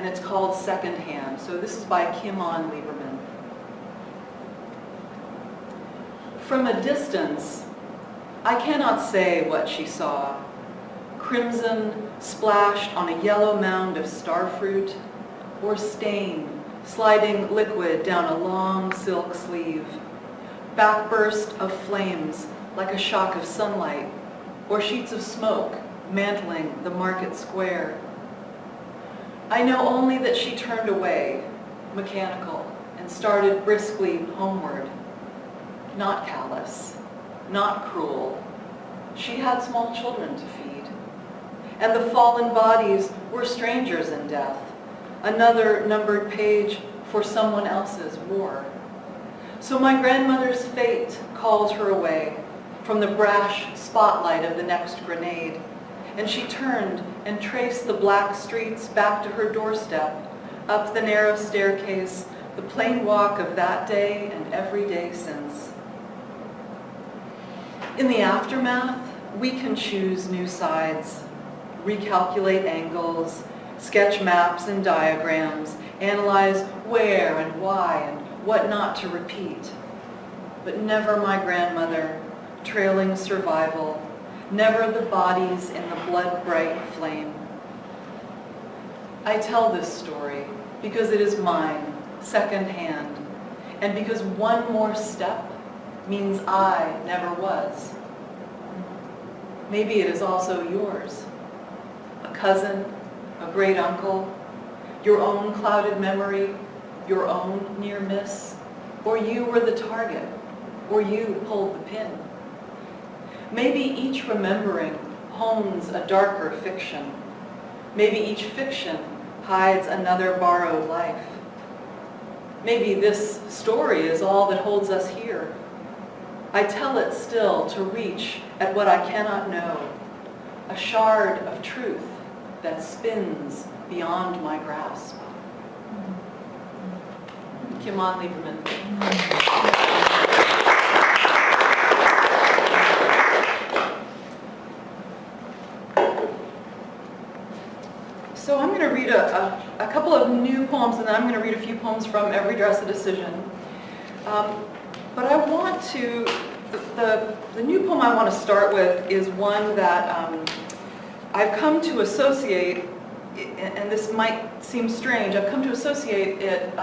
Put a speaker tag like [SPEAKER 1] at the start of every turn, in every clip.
[SPEAKER 1] and it's called Second Hand. So this is by Kimon Lieberman. From a distance, I cannot say what she saw. Crimson splashed on a yellow mound of starfruit, or stain sliding liquid down a long silk sleeve. Backburst of flames like a shock of sunlight, or sheets of smoke mantling the market square. I know only that she turned away, mechanical, and started briskly homeward. Not callous, not cruel. She had small children to feed. And the fallen bodies were strangers in death, another numbered page for someone else's war. So my grandmother's fate calls her away from the brash spotlight of the next grenade, and she turned and traced the black streets back to her doorstep, up the narrow staircase, the plain walk of that day and every day since. In the aftermath, we can choose new sides, recalculate angles, sketch maps and diagrams, analyze where and why and what not to repeat. But never my grandmother, trailing survival, never the bodies in the blood-bright flame. I tell this story because it is mine, secondhand, and because one more step means I never was. Maybe it is also yours. A cousin, a great uncle, your own clouded memory, your own near miss, or you were the target, or you pulled the pin. Maybe each remembering hones a darker fiction. Maybe each fiction hides another borrowed life. Maybe this story is all that holds us here. I tell it still to reach at what I cannot know, a shard of truth that spins beyond my grasp. Kimon Lieberman. So I'm going to read a couple of new poems, and then I'm going to read a few poems from Every Dress a Decision. But I want to, the new poem I want to start with is one that I've come to associate, and this might seem strange, I've come to associate it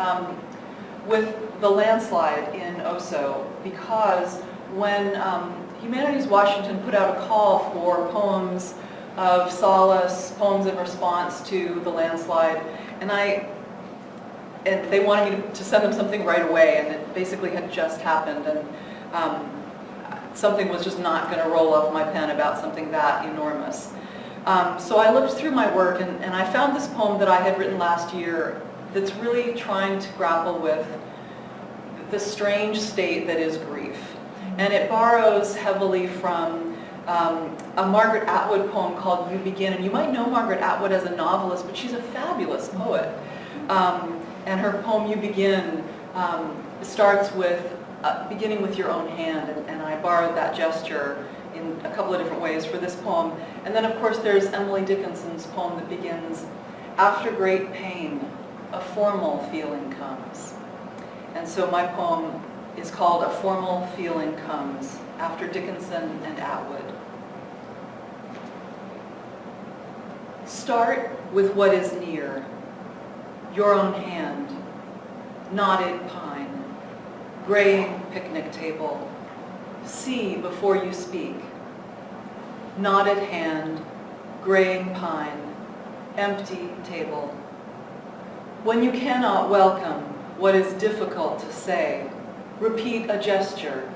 [SPEAKER 1] with the landslide in Oso, because when Humanities Washington put out a call for poems of solace, poems in response to the landslide, and they wanted me to send them something right away, and it basically had just happened, and something was just not going to roll off my pen about something that enormous. So I looked through my work, and I found this poem that I had written last year that's really trying to grapple with the strange state that is grief. And it borrows heavily from a Margaret Atwood poem called You Begin. And you might know Margaret Atwood as a novelist, but she's a fabulous poet. And her poem, You Begin, starts with beginning with your own hand. And I borrowed that gesture in a couple of different ways for this poem. And then, of course, there's Emily Dickinson's poem that begins, after great pain, a formal feeling comes. And so my poem is called A Formal Feeling Comes, after Dickinson and Atwood. Start with what is near, your own hand, knotted pine, graying picnic table. See before you speak. Knotted hand, graying pine, empty table. When you cannot welcome what is difficult to say, repeat a gesture.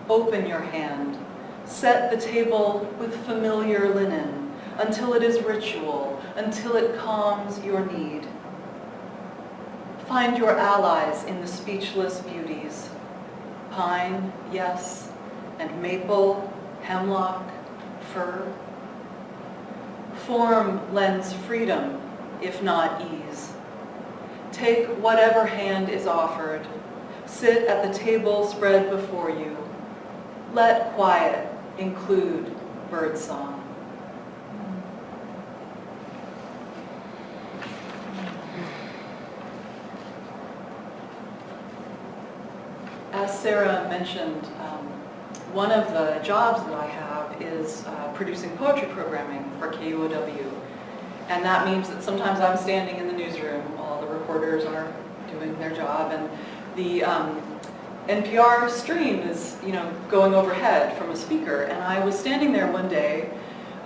[SPEAKER 1] Open your hand. Set the table with familiar linen until it is ritual, until it calms your need. Find your allies in the speechless beauties. Pine, yes, and maple, hemlock, fir. Form lends freedom, if not ease. Take whatever hand is offered. Sit at the table spread before you. Let quiet include birdsong. as Sarah mentioned, one of the jobs that I have is producing poetry programming for KUOW. And that means that sometimes I'm standing in the newsroom while the reporters are doing their job, and the NPR stream is, going overhead from a speaker. And I was standing there one day,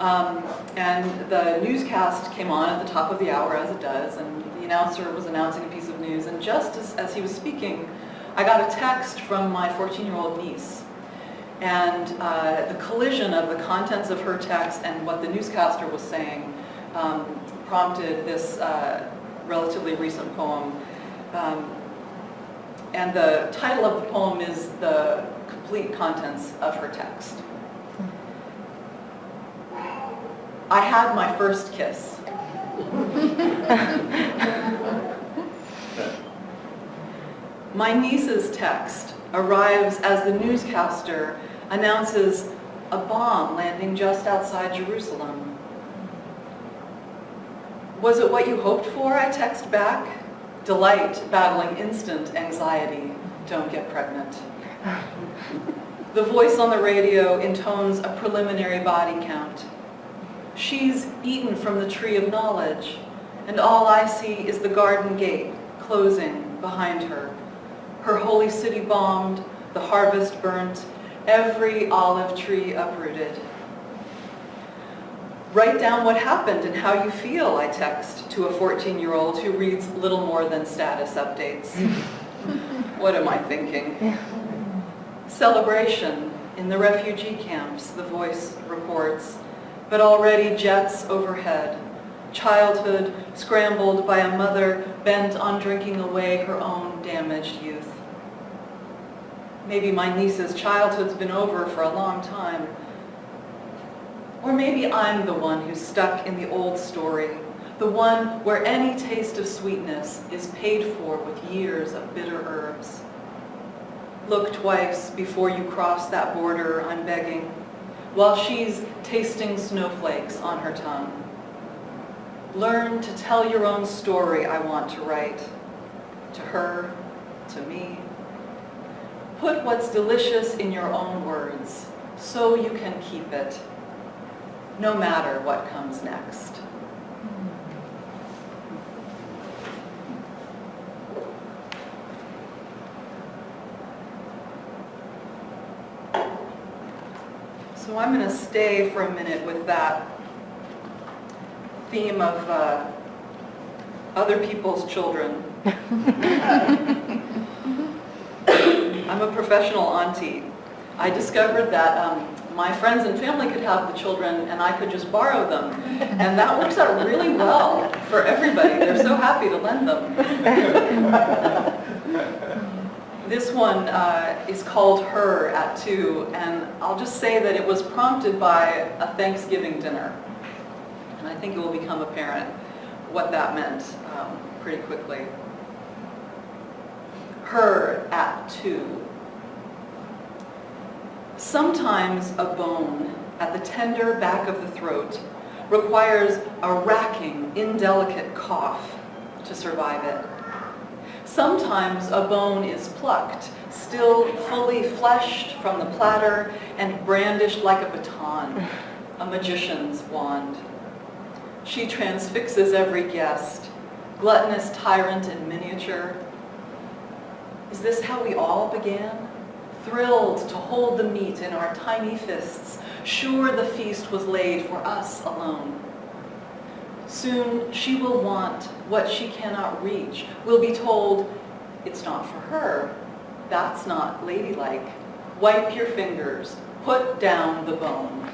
[SPEAKER 1] and the newscast came on at the top of the hour, as it does, and the announcer was announcing a piece of news. And just as he was speaking, I got a text from my 14-year-old niece. And the collision of the contents of her text and what the newscaster was saying prompted this relatively recent poem. And the title of the poem is the complete contents of her text. I had my first kiss. My niece's text arrives as the newscaster announces a bomb landing just outside Jerusalem. Was it what you hoped for? I text back. Delight battling instant anxiety. Don't get pregnant. The voice on the radio intones a preliminary body count. She's eaten from the tree of knowledge, and all I see is the garden gate closing behind her. Her holy city bombed, the harvest burnt, every olive tree uprooted. Write down what happened and how you feel, I text to a 14-year-old who reads little more than status updates. What am I thinking? Celebration in the refugee camps, the voice reports, but already jets overhead. Childhood scrambled by a mother bent on drinking away her own damaged youth. Maybe my niece's childhood's been over for a long time. Or maybe I'm the one who's stuck in the old story, the one where any taste of sweetness is paid for with years of bitter herbs. Look twice before you cross that border, I'm begging, while she's tasting snowflakes on her tongue. Learn to tell your own story, I want to write. To her, to me. Put what's delicious in your own words, so you can keep it, no matter what comes next. So I'm going to stay for a minute with that theme of other people's children. I'm a professional auntie. I discovered that my friends and family could have the children and I could just borrow them. And that works out really well for everybody. They're so happy to lend them. This one is called Her at 2, and I'll just say that it was prompted by a Thanksgiving dinner. And I think it will become apparent what that meant pretty quickly. Her at 2. Sometimes a bone at the tender back of the throat requires a racking, indelicate cough to survive it. Sometimes a bone is plucked, still fully fleshed from the platter and brandished like a baton, a magician's wand. She transfixes every guest, gluttonous tyrant in miniature. Is this how we all began? Thrilled to hold the meat in our tiny fists, sure the feast was laid for us alone. Soon she will want what she cannot reach, will be told, it's not for her, that's not ladylike. Wipe your fingers, put down the bone.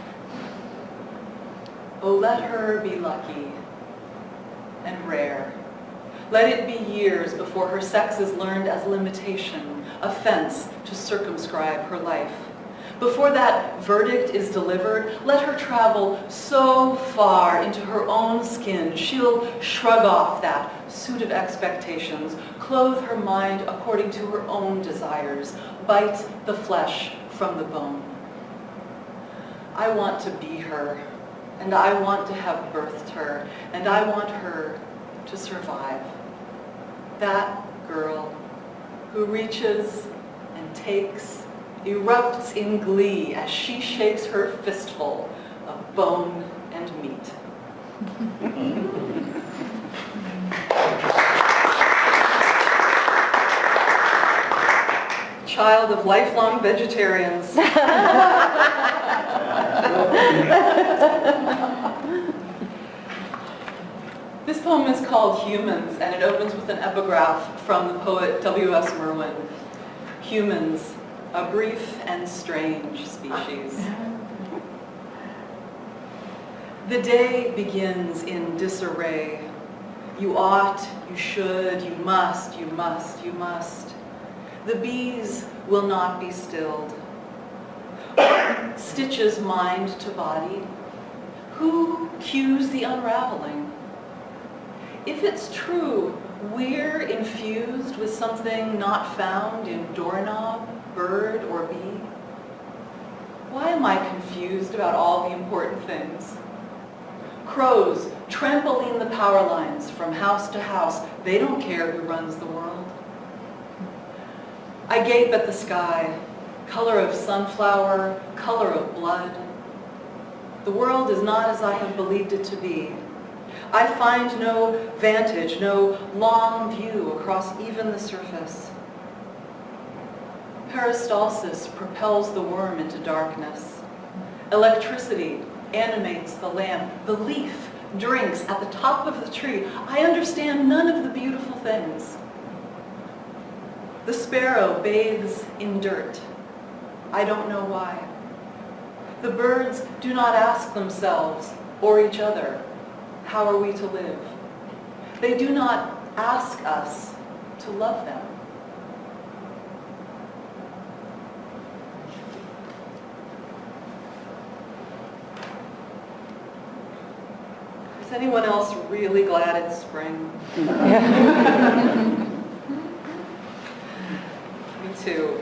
[SPEAKER 1] Oh, let her be lucky and rare. Let it be years before her sex is learned as limitation, offense to circumscribe her life. Before that verdict is delivered, let her travel so far into her own skin, she'll shrug off that suit of expectations, clothe her mind according to her own desires, bite the flesh from the bone. I want to be her, and I want to have birthed her, and I want her to survive. That girl who reaches and erupts in glee as she shakes her fistful of bone and meat. Child of lifelong vegetarians. This poem is called Humans, and it opens with an epigraph from the poet W.S. Merwin. Humans, a brief and strange species. The day begins in disarray. You ought, you should, you must, you must, you must. The bees will not be stilled. What stitches mind to body? Who cues the unraveling? If it's true, we're infused with something not found in doorknob, bird, or bee. Why am I confused about all the important things? Crows trampoline the power lines from house to house. They don't care who runs the world. I gape at the sky, color of sunflower, color of blood. The world is not as I have believed it to be. I find no vantage, no long view across even the surface. Peristalsis propels the worm into darkness. Electricity animates the lamp. The leaf drinks at the top of the tree. I understand none of the beautiful things. The sparrow bathes in dirt. I don't know why. The birds do not ask themselves or each other, how are we to live? They do not ask us to love them. Is anyone else really glad it's spring? Me too.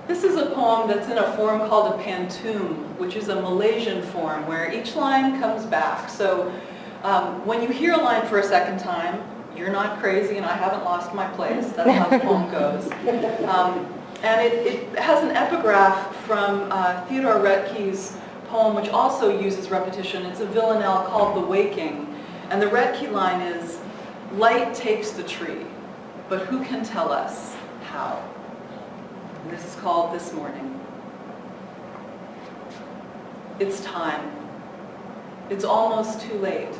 [SPEAKER 1] This is a poem that's in a form called a pantoum, which is a Malaysian form where each line comes back. So when you hear a line for a second time, you're not crazy and I haven't lost my place. That's how the poem goes. And it has an epigraph from Theodore Roethke's poem, which also uses repetition. It's a villanelle called The Waking. And the Roethke line is, light takes the tree, but who can tell us how? And this is called This Morning. It's time. It's almost too late.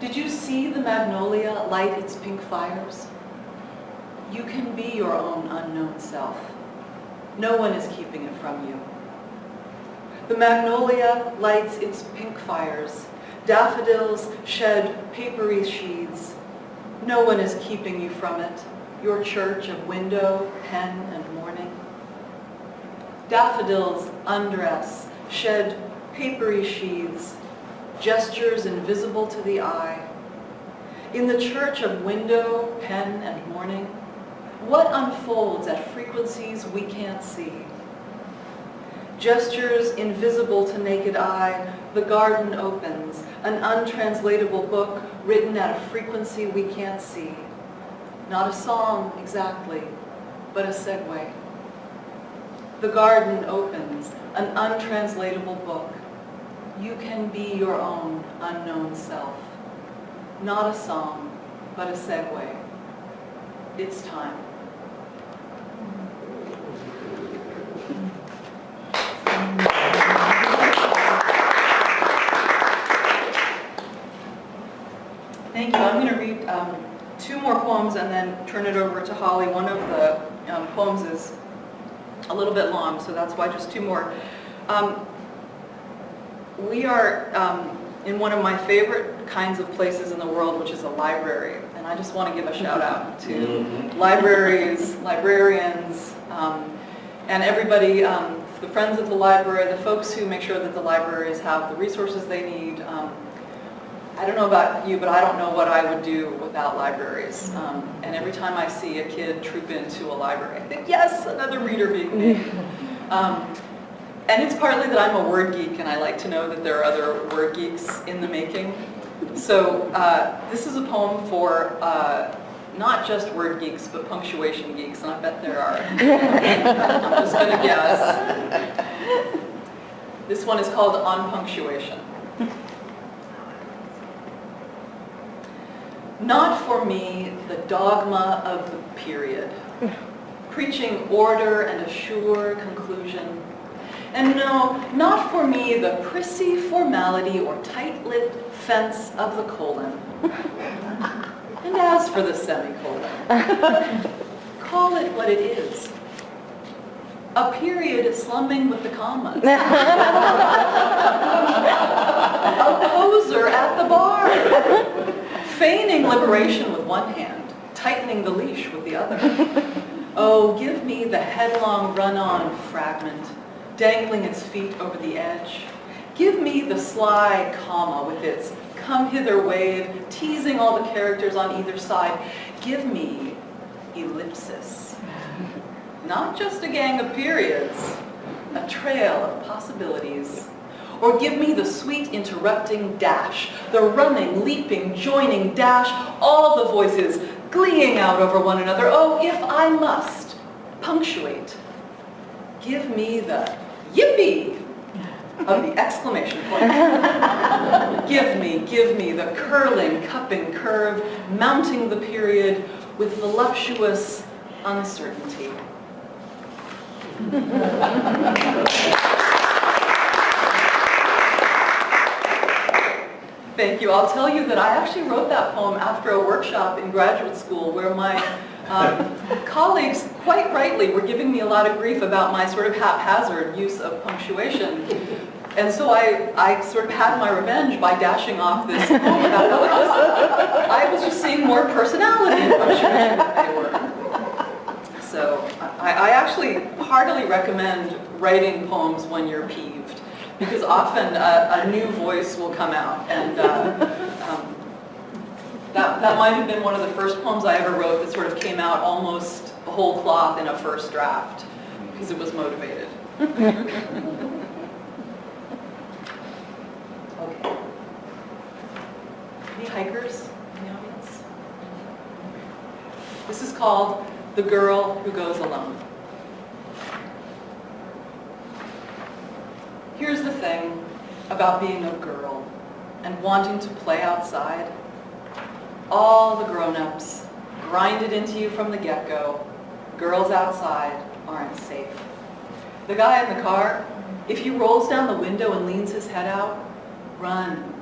[SPEAKER 1] Did you see the magnolia light its pink fires? You can be your own unknown self. No one is keeping it from you. The magnolia lights its pink fires. Daffodils shed papery sheaths. No one is keeping you from it. Your church of window, pen, and morning. Daffodils undress, shed papery sheaths, gestures invisible to the eye. In the church of window, pen, and morning, what unfolds at frequencies we can't see? Gestures invisible to naked eye, the garden opens, an untranslatable book written at a frequency we can't see. Not a song exactly, but a segue. The garden opens, an untranslatable book. You can be your own unknown self. Not a song, but a segue. It's time. Thank you. I'm going to read two more poems and then turn it over to Holly. One of the poems is a little bit long, so that's why just two more. We are in one of my favorite kinds of places in the world, which is a library. And I just want to give a shout out to libraries, librarians, and everybody, the friends of the library, the folks who make sure that the libraries have the resources they need. I don't know about you, but I don't know what I would do without libraries. And every time I see a kid troop into a library, I think, yes, another reader being made. And it's partly that I'm a word geek, and I like to know that there are other word geeks in the making. So this is a poem for not just word geeks, but punctuation geeks, and I bet there are. I'm just going to guess. This one is called On Punctuation. Not for me the dogma of the period, preaching order and a sure conclusion. And no, not for me the prissy formality or tight-lipped fence of the colon. And as for the semicolon, call it what it is. A period slumming with the commas. A poser at the bar. Feigning liberation with one hand, tightening the leash with the other. Oh, give me the headlong run-on fragment, dangling its feet over the edge. Give me the sly comma with its come-hither wave, teasing all the characters on either side. Give me ellipsis. Not just a gang of periods, a trail of possibilities. Or give me the sweet interrupting dash, the running, leaping, joining dash, all the voices gleeing out over one another. Oh, if I must punctuate, give me the yippee of the exclamation point. Give me the curling, cupping curve, mounting the period with voluptuous uncertainty. Thank you. I'll tell you that I actually wrote that poem after a workshop in graduate school where my colleagues, quite rightly, were giving me a lot of grief about my sort of haphazard use of punctuation. And so I sort of had my revenge by dashing off this poem about how I was just seeing more personality in punctuation than they were. So I actually heartily recommend writing poems when you're peeved, because often a new voice will come out, and that might have been one of the first poems I ever wrote that sort of came out almost whole cloth in a first draft, because it was motivated. Okay. Any hikers in the audience? This is called The Girl Who Goes Alone. Here's the thing about being a girl and wanting to play outside. All the grown-ups grind it into you from the get-go. Girls outside aren't safe. The guy in the car, if he rolls down the window and leans his head out, run.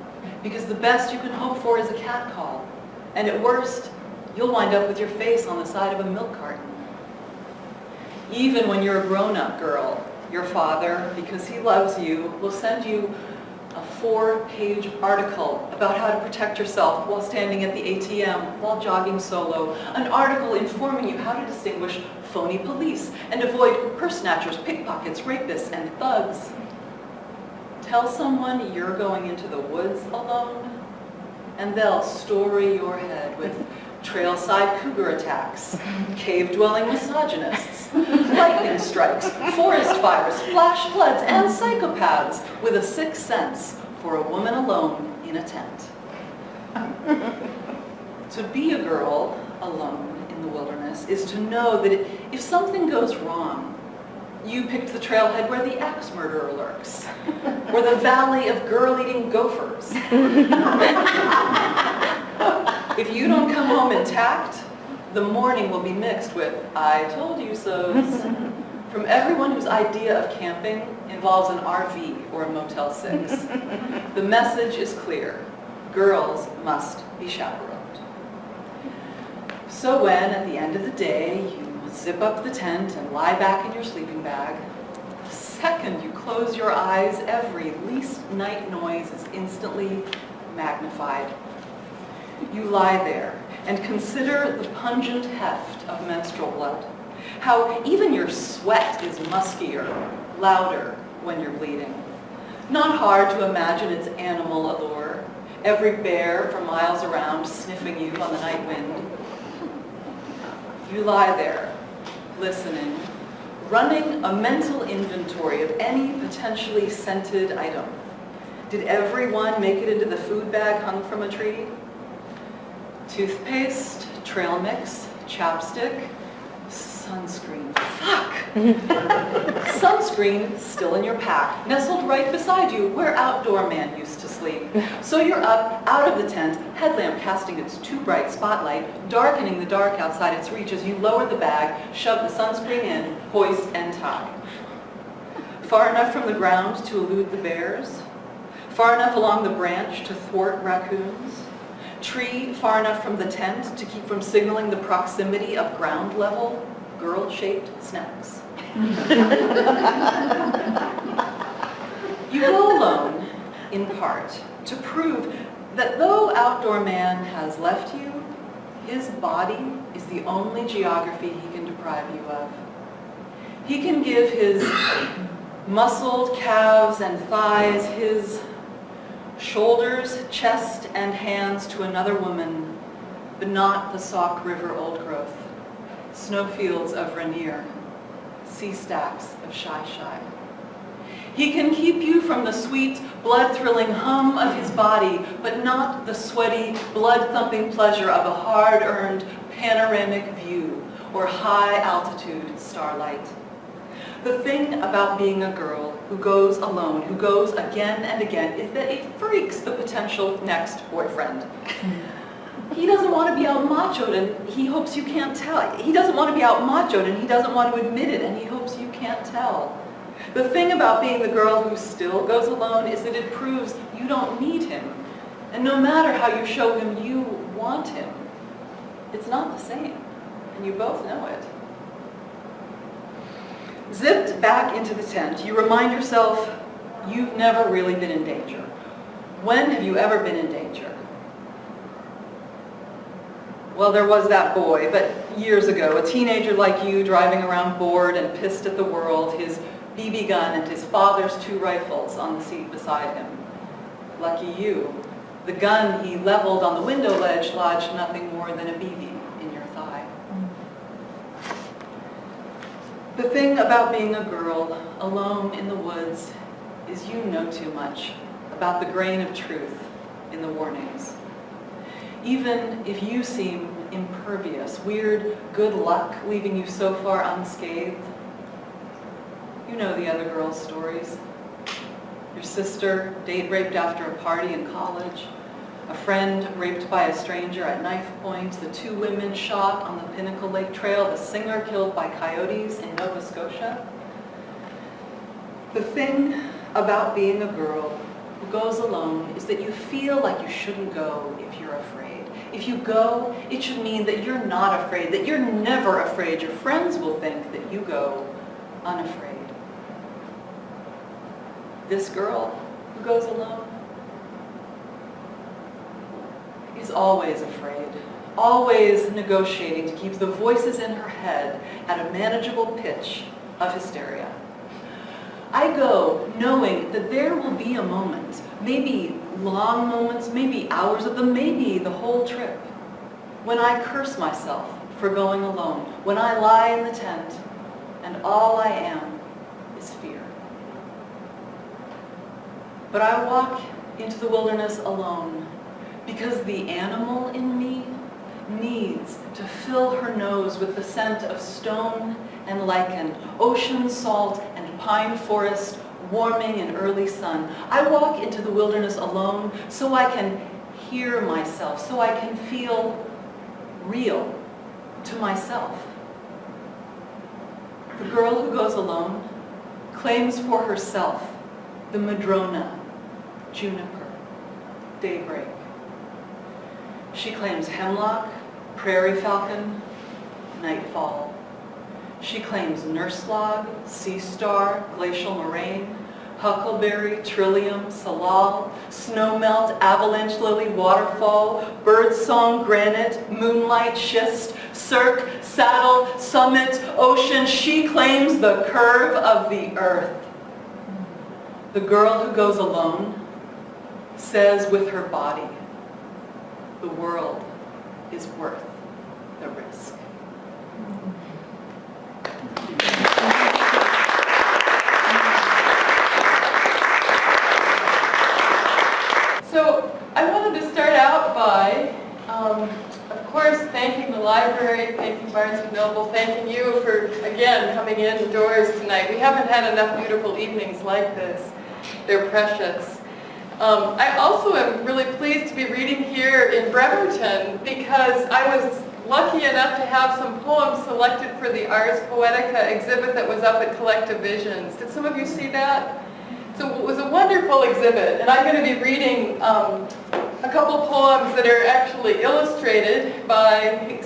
[SPEAKER 1] Because the best you can hope for is a catcall. And at worst, you'll wind up with your face on the side of a milk carton. Even when you're a grown-up girl, your father, because he loves you, will send you a 4-page article about how to protect yourself while standing at the ATM, while jogging solo. An article informing you how to distinguish phony police and avoid purse snatchers, pickpockets, rapists, and thugs. Tell someone you're going into the woods alone, and they'll story your head with trailside cougar attacks, cave-dwelling misogynists, lightning strikes, forest fires, flash floods, and psychopaths with a sixth sense for a woman alone in a tent. To be a girl alone in the wilderness is to know that if something goes wrong, you picked the trailhead where the axe murderer lurks, or the valley of girl-eating gophers. If you don't come home intact, the morning will be mixed with "I told you so's" from everyone whose idea of camping involves an RV or a Motel 6. The message is clear. Girls must be chaperoned. So when, at the end of the day, you zip up the tent and lie back in your sleeping bag, the second you close your eyes, every least night noise is instantly magnified. You lie there and consider the pungent heft of menstrual blood, how even your sweat is muskier, louder when you're bleeding. Not hard to imagine its animal allure, every bear for miles around sniffing you on the night wind. You lie there, listening, running a mental inventory of any potentially scented item. Did everyone make it into the food bag hung from a tree? Toothpaste, trail mix, chapstick, sunscreen. Fuck! Sunscreen still in your pack, nestled right beside you where Outdoor Man used to sleep. So you're up, out of the tent, headlamp casting its too bright spotlight, darkening the dark outside its reach as you lower the bag, shove the sunscreen in, hoist and tie. Far enough from the ground to elude the bears, far enough along the branch to thwart raccoons, tree far enough from the tent to keep from signaling the proximity of ground level, girl-shaped snacks. You go alone, in part, to prove that though Outdoor Man has left you, his body is the only geography he can deprive you of. He can give his muscled calves and thighs, his shoulders, chest, and hands to another woman, but not the Sauk River old growth, snowfields of Rainier, sea stacks of Shai. He can keep you from the sweet, blood-thrilling hum of his body, but not the sweaty, blood-thumping pleasure of a hard-earned panoramic view or high-altitude starlight. The thing about being a girl who goes alone, who goes again and again, is that it freaks the potential next boyfriend. He doesn't want to be out machoed and he hopes you can't tell. He doesn't want to be out machoed and he doesn't want to admit it and he hopes you can't tell. The thing about being the girl who still goes alone is that it proves you don't need him. And no matter how you show him you want him, it's not the same. And you both know it. Zipped back into the tent, you remind yourself you've never really been in danger. When have you ever been in danger? Well, there was that boy, but years ago, a teenager like you driving around bored and pissed at the world, his BB gun and his father's 2 rifles on the seat beside him. Lucky you. The gun he leveled on the window ledge lodged nothing more than a BB in your thigh. The thing about being a girl alone in the woods is you know too much about the grain of truth in the warnings. Even if you seem impervious, weird good luck leaving you so far unscathed, you know the other girls' stories. Your sister date raped after a party in college, a friend raped by a stranger at knife point, the 2 women shot on the Pinnacle Lake Trail, the singer killed by coyotes in Nova Scotia. The thing about being a girl who goes alone is that you feel like you shouldn't go if you're afraid. If you go, it should mean that you're not afraid, that you're never afraid. Your friends will think that you go unafraid. This girl who goes alone is always afraid, always negotiating to keep the voices in her head at a manageable pitch of hysteria. I go knowing that there will be a moment, maybe long moments, maybe hours of them, maybe the whole trip, when I curse myself for going alone, when I lie in the tent and all I am is fear. But I walk into the wilderness alone because the animal in me needs to fill her nose with the scent of stone and lichen, ocean salt and pine forest warming in early sun. I walk into the wilderness alone so I can hear myself, so I can feel real to myself. The girl who goes alone claims for herself the madrona, juniper, daybreak. She claims hemlock, prairie falcon, nightfall. She claims nurse log, sea star, glacial moraine, huckleberry, trillium, salal, snowmelt, avalanche lily, waterfall, birdsong, granite, moonlight, schist, cirque, saddle, summit, ocean. She claims the curve of the earth. The girl who goes alone says with her body, the world is worth the risk. So I wanted to start out by
[SPEAKER 2] of course, thanking the library, thanking Barnes & Noble, thanking you for, again, coming indoors tonight. We haven't had enough beautiful evenings like this. They're precious. I also am really pleased to be reading here in Bremerton because I was lucky enough to have some poems selected for the Ars Poetica exhibit that was up at Collective Visions. Did some of you see that? So it was a wonderful exhibit, and I'm going to be reading a couple poems that are actually illustrated by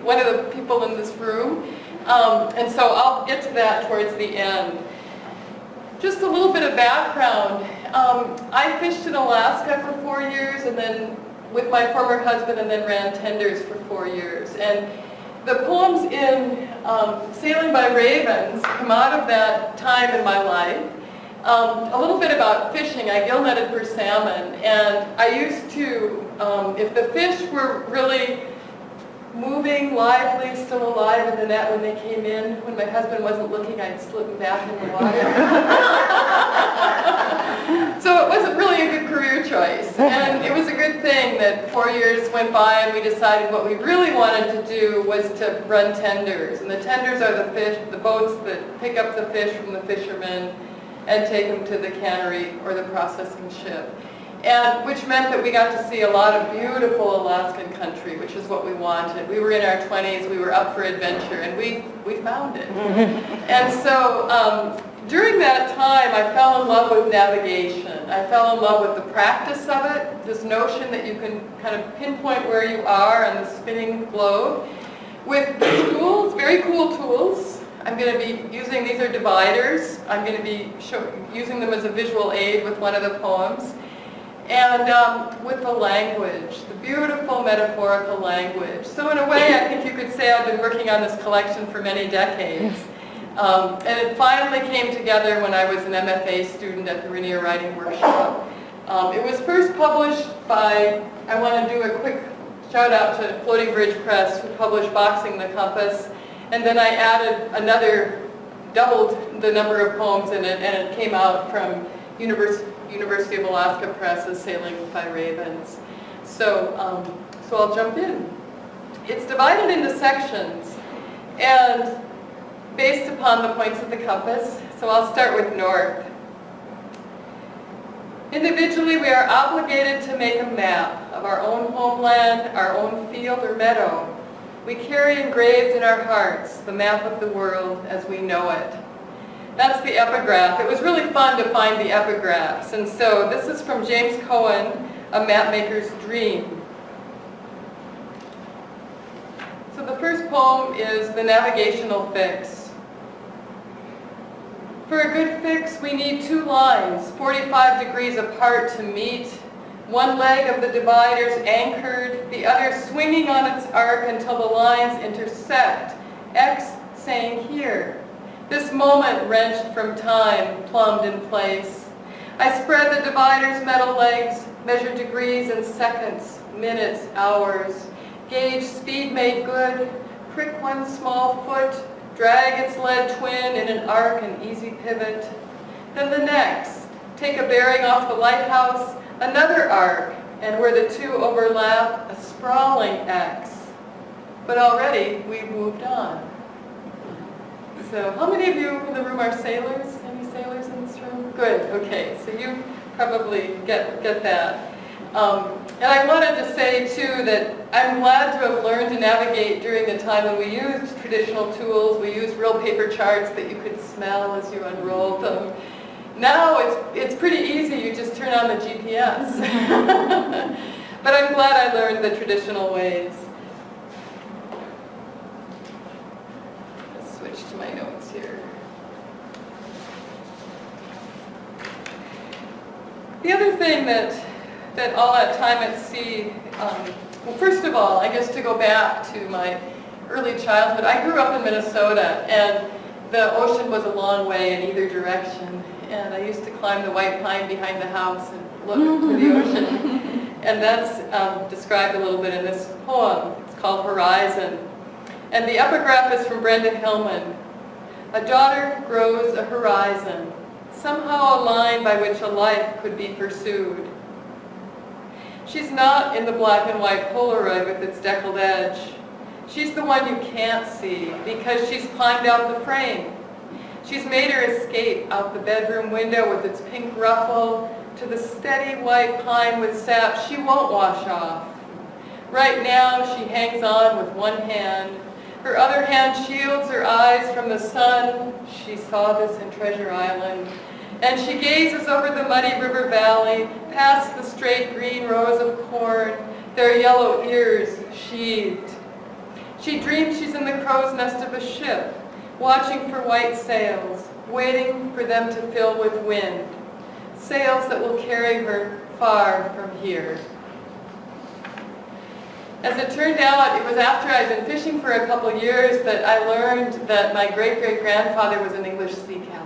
[SPEAKER 2] one of the people in this room, and so I'll get to that towards the end. Just a little bit of background. I fished in Alaska for 4 years, and then with my former husband, and then ran tenders for 4 years. And the poems in Sailing by Ravens come out of that time in my life. A little bit about fishing. I gill netted for salmon, and I used to, if the fish were really moving, lively, still alive in the net when they came in, when my husband wasn't looking, I'd slip them back in the water. So it wasn't really a good career choice, and it was a good thing that 4 years went by and we decided what we really wanted to do was to run tenders, and the tenders are the boats that pick up the fish from the fishermen and take them to the cannery or the processing ship. And which meant that we got to see a lot of beautiful Alaskan country, which is what we wanted. We were in our 20s, we were up for adventure, and we found it. And so during that time, I fell in love with navigation. I fell in love with the practice of it, this notion that you can kind of pinpoint where you are on the spinning globe. With the tools, very cool tools. I'm going to be using, these are dividers. I'm going to be using them as a visual aid with one of the poems. And with the language, the beautiful metaphorical language. So in a way, I think you could say I've been working on this collection for many decades. And it finally came together when I was an MFA student at the Rainier Writing Workshop. It was first published by, I want to do a quick shout out to Floating Bridge Press, who published Boxing the Compass. And then I added doubled the number of poems in it, and it came out from University of Alaska Press as Sailing by Ravens. So I'll jump in. It's divided into sections, and based upon the points of the compass. So I'll start with north. Individually, we are obligated to make a map of our own homeland, our own field or meadow. We carry engraved in our hearts the map of the world as we know it. That's the epigraph. It was really fun to find the epigraphs. And so this is from James Cohen, A Mapmaker's Dream. So the first poem is The Navigational Fix. For a good fix, we need 2 lines, 45 degrees apart to meet. One leg of the dividers anchored, the other swinging on its arc until the lines intersect, X saying here. This moment wrenched from time, plumbed in place. I spread the divider's metal legs, measured degrees in seconds, minutes, hours. Gauge speed made good, prick one small foot, drag its lead twin in an arc and easy pivot. Then the next, take a bearing off the lighthouse, another arc, and where the 2 overlap, a sprawling X. But already we've moved on. So how many of you in the room are sailors? Any sailors in this room? Good, okay, so you probably get that. And I wanted to say too that I'm glad to have learned to navigate during the time when we used traditional tools. We used real paper charts that you could smell as you unrolled them. Now it's pretty easy, you just turn on the GPS. But I'm glad I learned the traditional ways. Let's switch to my notes here. The other thing that all that time at sea, well, first of all, I guess to go back to my early childhood, I grew up in Minnesota, and the ocean was a long way in either direction. And I used to climb the white pine behind the house and look to the ocean. And that's described a little bit in this poem. It's called Horizon. And the epigraph is from Brenda Hillman. A daughter grows a horizon, somehow a line by which a life could be pursued. She's not in the black and white Polaroid with its deckled edge. She's the one you can't see because she's climbed out the frame. She's made her escape out the bedroom window with its pink ruffle to the steady white pine with sap she won't wash off. Right now she hangs on with one hand. Her other hand shields her eyes from the sun. She saw this in Treasure Island. And she gazes over the muddy river valley, past the straight green rows of corn, their yellow ears sheathed. She dreams she's in the crow's nest of a ship, watching for white sails, waiting for them to fill with wind, sails that will carry her far from here. As it turned out, it was after I'd been fishing for a couple years that I learned that my great-great-grandfather was an English sea captain.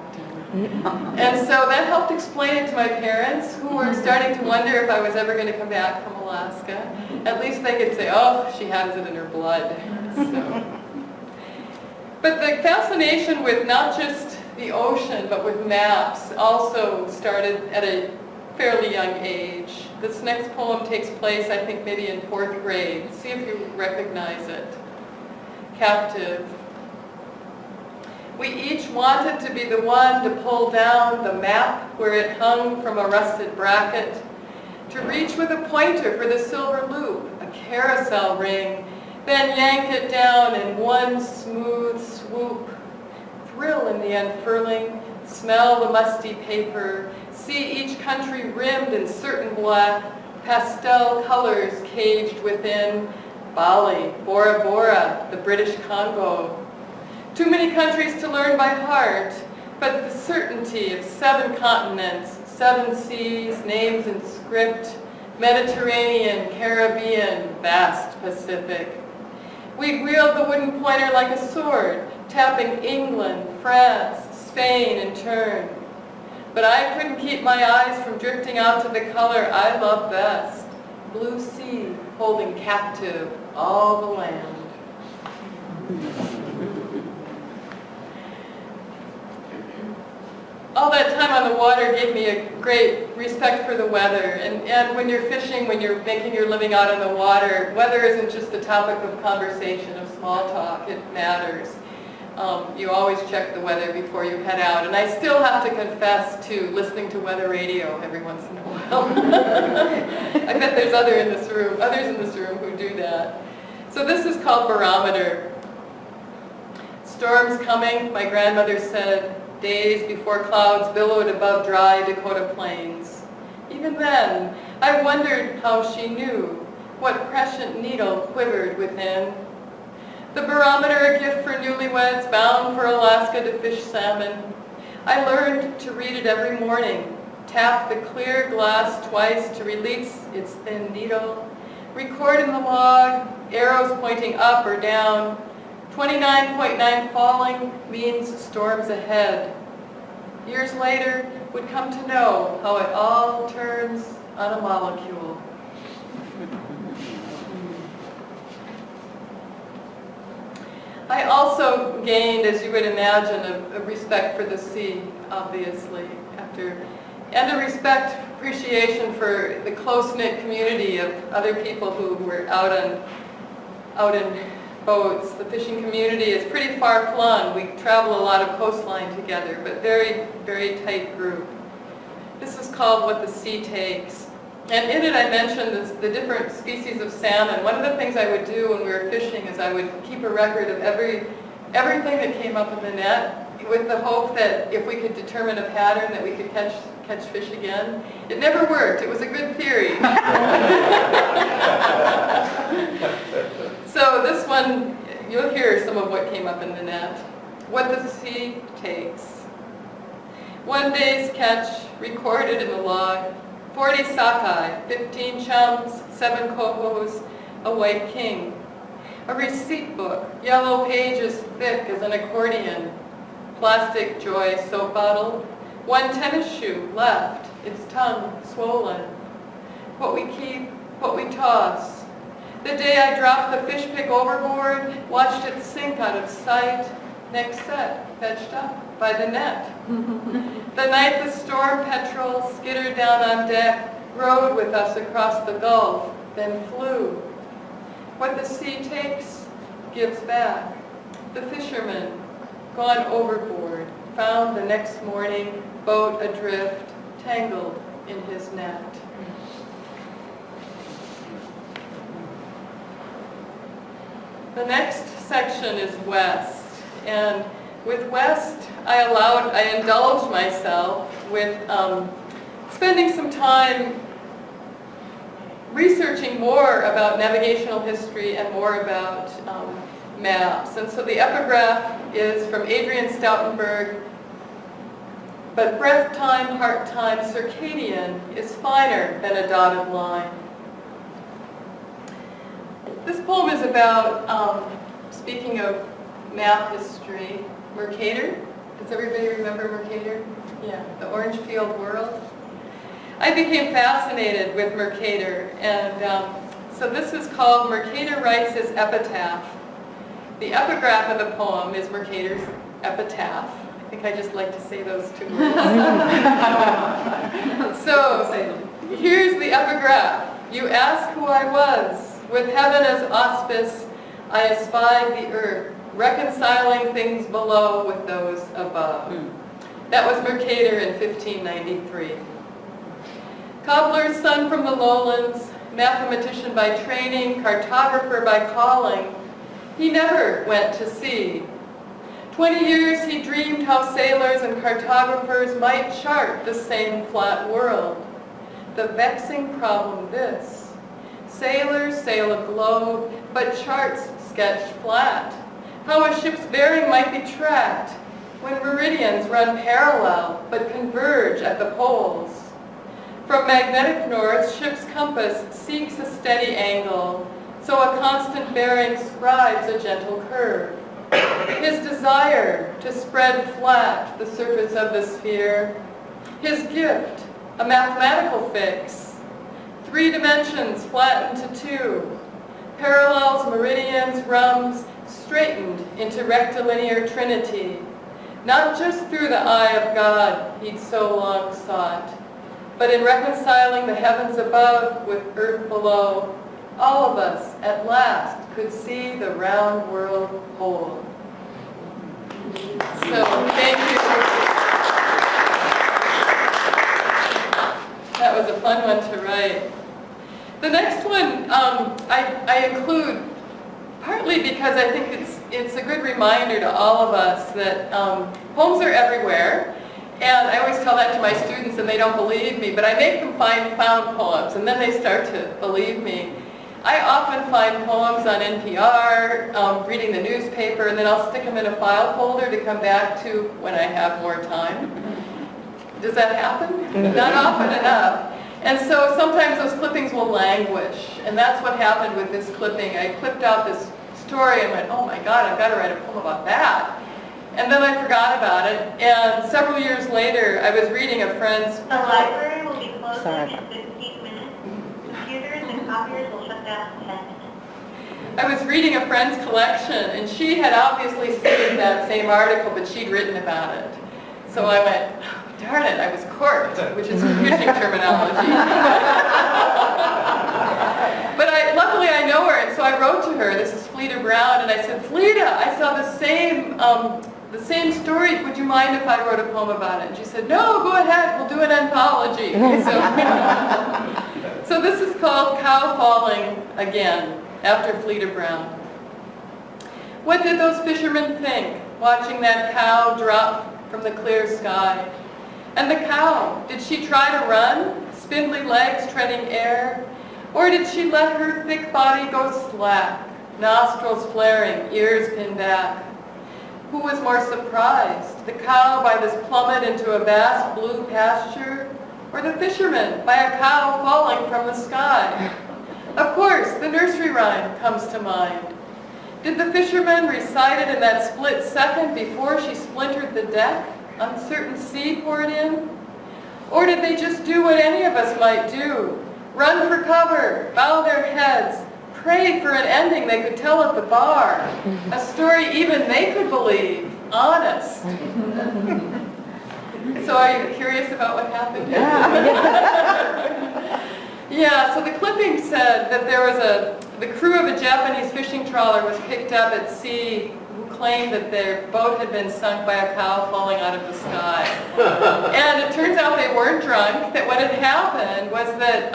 [SPEAKER 2] And so that helped explain it to my parents, who were starting to wonder if I was ever going to come back from Alaska. At least they could say, oh, she has it in her blood. So. But the fascination with not just the ocean, but with maps also started at a fairly young age. This next poem takes place, I think, maybe in 4th grade. See if you recognize it. Captive. We each wanted to be the one to pull down the map where it hung from a rusted bracket, to reach with a pointer for the silver loop, a carousel ring, then yank it down in one smooth swoop, thrill in the unfurling, smell the musty paper, see each country rimmed in certain black, pastel colors caged within, Bali, Bora Bora, the British Congo. Too many countries to learn by heart, but the certainty of 7 continents, 7 seas, names in script, Mediterranean, Caribbean, vast Pacific. We wield the wooden pointer like a sword, tapping England, France, Spain in turn. But I couldn't keep my eyes from drifting out to the color I love best, blue sea holding captive all the land. All that time on the water gave me a great respect for the weather. And when you're fishing, when you're making your living out on the water, weather isn't just the topic of conversation, of small talk. It matters. You always check the weather before you head out. And I still have to confess to listening to weather radio every once in a while. I bet there's others in this room who do that. So this is called barometer. Storms coming, my grandmother said, days before clouds billowed above dry Dakota plains. Even then, I wondered how she knew, what prescient needle quivered within. The barometer, a gift for newlyweds bound for Alaska to fish salmon. I learned to read it every morning, tap the clear glass twice to release its thin needle, record in the log, arrows pointing up or down. 29.9 falling means storms ahead. Years later, would come to know how it all turns on a molecule. I also gained, as you would imagine, a respect for the sea, obviously, and a respect, appreciation for the close-knit community of other people who were out in boats. The fishing community is pretty far-flung. We travel a lot of coastline together, but very, very tight group. This is called What the Sea Takes. And in it I mentioned the different species of salmon. One of the things I would do when we were fishing is I would keep a record of everything that came up in the net, with the hope that if we could determine a pattern that we could catch fish again. It never worked. It was a good theory. So this one, you'll hear some of what came up in the net. What the sea takes. One day's catch recorded in the log. 40 sockeye, 15 chums, 7 cohos, a white king. A receipt book, yellow pages thick as an accordion. Plastic Joy soap bottle. 1 tennis shoe left, its tongue swollen. What we keep, what we toss. The day I dropped the fish pick overboard, watched it sink out of sight. Next set, fetched up by the net. The night the storm petrel skittered down on deck, rode with us across the gulf, then flew. What the sea takes, gives back. The fisherman, gone overboard, found the next morning, boat adrift, tangled in his net. The next section is West, and with West, I indulged myself with spending some time researching more about navigational history and more about maps. And so the epigraph is from Adrian Stoutenberg, but breath time, heart time, circadian is finer than a dotted line. This poem is about, speaking of map history, Mercator. Does everybody remember Mercator? Yeah, the orange field world. I became fascinated with Mercator, and so this is called Mercator Writes His Epitaph. The epigraph of the poem is Mercator's epitaph. I think I just like to say those two words. So here's the epigraph. You ask who I was. With heaven as auspice, I espied the earth, reconciling things below with those above. That was Mercator in 1593. Cobbler's son from the lowlands, mathematician by training, cartographer by calling, he never went to sea. 20 years he dreamed how sailors and cartographers might chart the same flat world. The vexing problem this: sailors sail a globe, but charts sketched flat. How a ship's bearing might be tracked when meridians run parallel, but converge at the poles. From magnetic north, ship's compass seeks a steady angle, so a constant bearing scribes a gentle curve. His desire to spread flat the surface of the sphere, his gift, a mathematical fix. 3 dimensions flattened to 2, parallels, meridians, rhums, straightened into rectilinear trinity. Not just through the eye of God he'd so long sought, but in reconciling the heavens above with earth below, all of us at last could see the round world whole. So, thank you. That was a fun one to write. The next one I include partly because I think it's a good reminder to all of us that poems are everywhere. And I always tell that to my students and they don't believe me, but I make them find found poems and then they start to believe me. I often find poems on NPR, reading the newspaper, and then I'll stick them in a file folder to come back to when I have more time. Does that happen? Not often enough. And so sometimes those clippings will languish, and that's what happened with this clipping. I clipped out this story and went, oh my God, I've got to write a poem about that. And then I forgot about it, and several years later, I was reading a friend's...
[SPEAKER 3] The library will be closing in 15 minutes. Computers and copiers will shut down in 10 minutes.
[SPEAKER 2] I was reading a friend's collection, and she had obviously seen that same article, but she'd written about it. So I went, oh, darn it, I was corked, which is fishing terminology. But luckily I know her, and so I wrote to her. This is Fleda Brown, and I said, Fleda, I saw the same story. Would you mind if I wrote a poem about it? And she said, no, go ahead. We'll do an anthology. So this is called Cow Falling Again, after Fleda Brown. What did those fishermen think, watching that cow drop from the clear sky? And the cow, did she try to run, spindly legs treading air? Or did she let her thick body go slack, nostrils flaring, ears pinned back? Who was more surprised, the cow by this plummet into a vast blue pasture, or the fisherman by a cow falling from the sky? Of course, the nursery rhyme comes to mind. Did the fisherman recite it in that split second before she splintered the deck, uncertain sea poured in? Or did they just do what any of us might do? Run for cover, bow their heads, pray for an ending they could tell at the bar, a story even they could believe, honest. So are you curious about what happened? Yeah, so the clipping said that the crew of a Japanese fishing trawler was picked up at sea who claimed that their boat had been sunk by a cow falling out of the sky. And it turns out they weren't drunk, that what had happened was that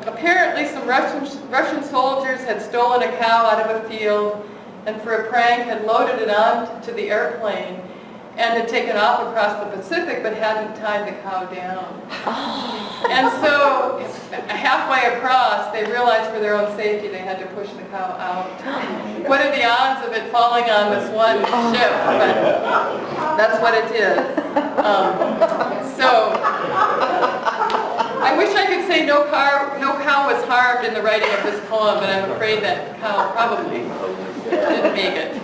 [SPEAKER 2] apparently some Russian soldiers had stolen a cow out of a field and for a prank had loaded it onto the airplane and had taken off across the Pacific but hadn't tied the cow down. And so halfway across, they realized for their own safety they had to push the cow out. What are the odds of it falling on this one ship? But that's what it did. So I wish I could say no cow was harmed in the writing of this poem, but I'm afraid that cow probably didn't make it.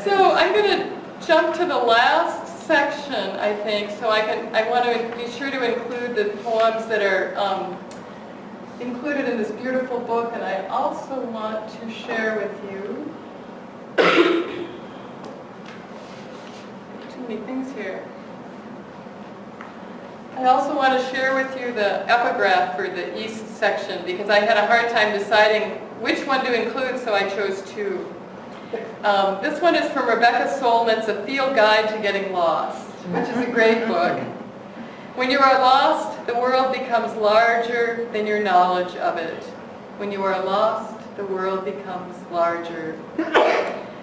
[SPEAKER 2] So I'm going to jump to the last section, I think, so I want to be sure to include the poems that are included in this beautiful book, and I also want to share with you too many things here. I also want to share with you the epigraph for the East section because I had a hard time deciding which one to include, so I chose two. This one is from Rebecca Solnit's A Field Guide to Getting Lost, which is a great book. When you are lost, the world becomes larger than your knowledge of it. When you are lost, the world becomes larger.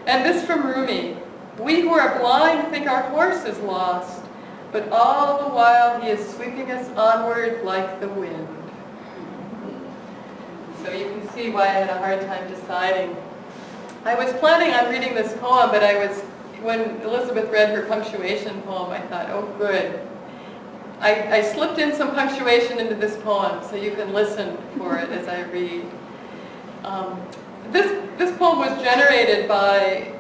[SPEAKER 2] And this from Rumi. We who are blind think our horse is lost, but all the while he is sweeping us onward like the wind. So you can see why I had a hard time deciding. I was planning on reading this poem, but when Elizabeth read her punctuation poem, I thought, oh good. I slipped in some punctuation into this poem, so you can listen for it as I read. This poem was generated by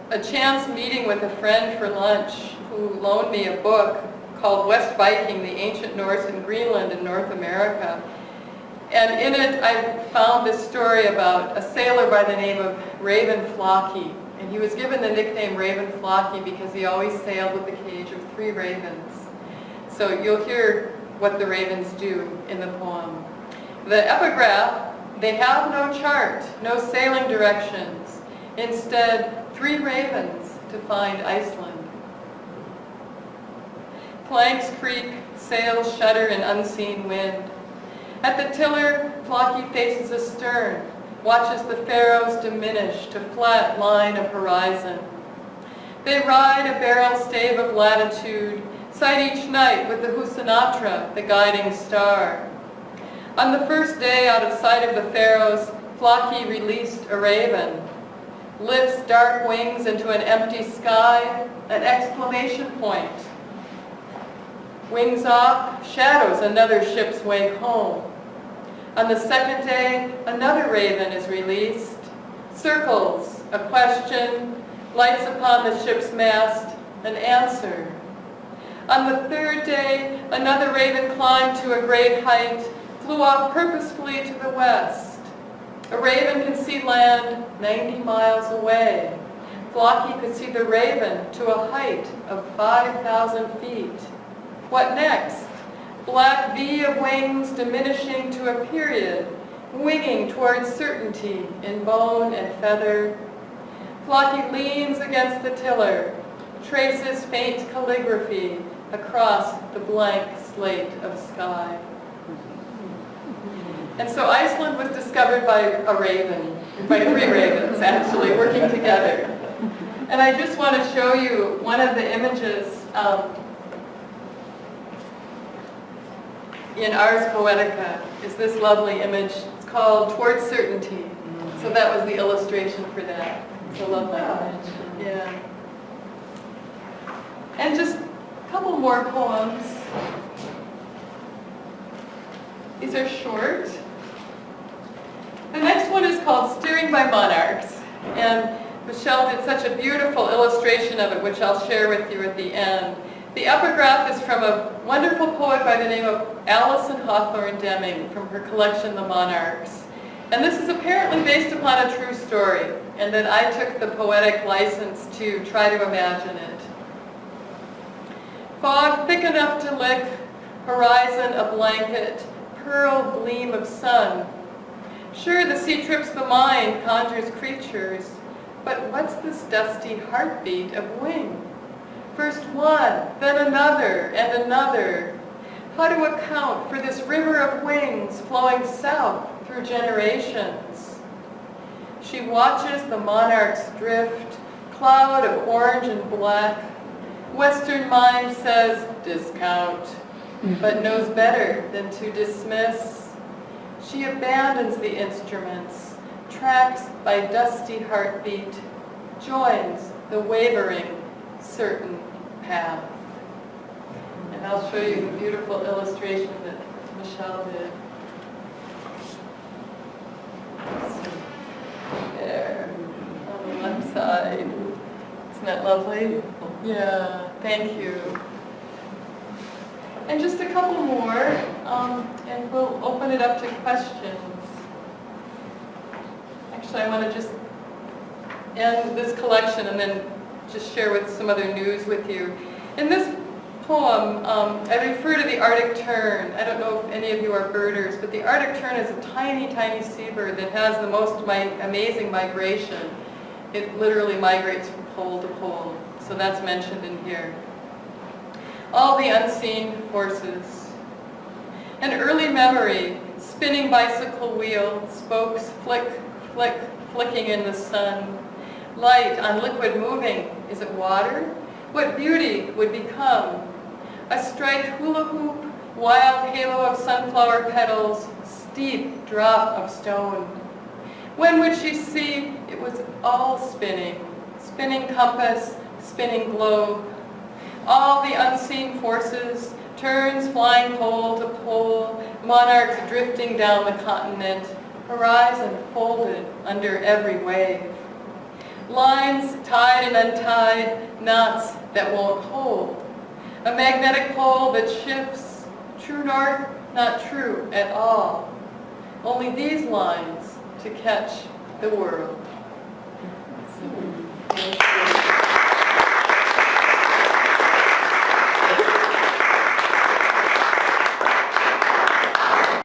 [SPEAKER 2] a chance meeting with a friend for lunch who loaned me a book called West Viking, the Ancient Norse in Greenland and North America. And in it, I found this story about a sailor by the name of Raven Flocky. And he was given the nickname Raven Flocky because he always sailed with a cage of 3 ravens. So you'll hear what the ravens do in the poem. The epigraph, they have no chart, no sailing directions. Instead, 3 ravens to find Iceland. Planks creak, sails shudder in unseen wind. At the tiller, Flocky faces astern, watches the Faroes diminish to flat line of horizon. They ride a barrel stave of latitude, sight each night with the Husanatra, the guiding star. On the first day out of sight of the Faroes, Flocky released a raven, lifts dark wings into an empty sky, an exclamation point. Wings off, shadows another ship's way home. On the second day, another raven is released, circles, a question, lights upon the ship's mast, an answer. On the third day, another raven climbed to a great height, flew off purposefully to the west. A raven can see land 90 miles away. Flocky could see the raven to a height of 5,000 feet. What next? Black V of wings diminishing to a period, winging towards certainty in bone and feather. Flocky leans against the tiller, traces faint calligraphy across the blank slate of sky. And so Iceland was discovered by a raven, by 3 ravens actually, working together. And I just want to show you one of the images in Ars Poetica is this lovely image. It's called Towards Certainty. So that was the illustration for that. It's a lovely image. Yeah. And just a couple more poems. These are short. The next one is called Steering by Monarchs. And Michelle did such a beautiful illustration of it, which I'll share with you at the end. The epigraph is from a wonderful poet by the name of Alison Hawthorne Deming from her collection, The Monarchs. And this is apparently based upon a true story, and that I took the poetic license to try to imagine it. Fog thick enough to lick, horizon a blanket, pearl gleam of sun. Sure, the sea trips the mind, conjures creatures, but what's this dusty heartbeat of wing? First one, then another, and another. How to account for this river of wings flowing south through generations? She watches the monarchs drift, cloud of orange and black. Western mind says discount, but knows better than to dismiss. She abandons the instruments, tracks by dusty heartbeat, joins the wavering, certain path. And I'll show you the beautiful illustration that Michelle did. There, on the left side. Isn't that lovely? Yeah, thank you. And just a couple more, and we'll open it up to questions. Actually, I want to just end this collection and then just share with some other news with you. In this poem, I refer to the Arctic tern. I don't know if any of you are birders, but the Arctic tern is a tiny, tiny seabird that has the most amazing migration. It literally migrates from pole to pole. So that's mentioned in here. All the unseen forces. An early memory, spinning bicycle wheel, spokes flick, flick, flicking in the sun. Light on liquid moving. Is it water? What beauty would become? A striped hula hoop, wild halo of sunflower petals, steep drop of stone. When would she see it was all spinning? Spinning compass, spinning globe. All the unseen forces, turns flying pole to pole, monarchs drifting down the continent, horizon folded under every wave. Lines tied and untied, knots that won't hold. A magnetic pole that shifts, true north, not true at all. Only these lines to catch the world.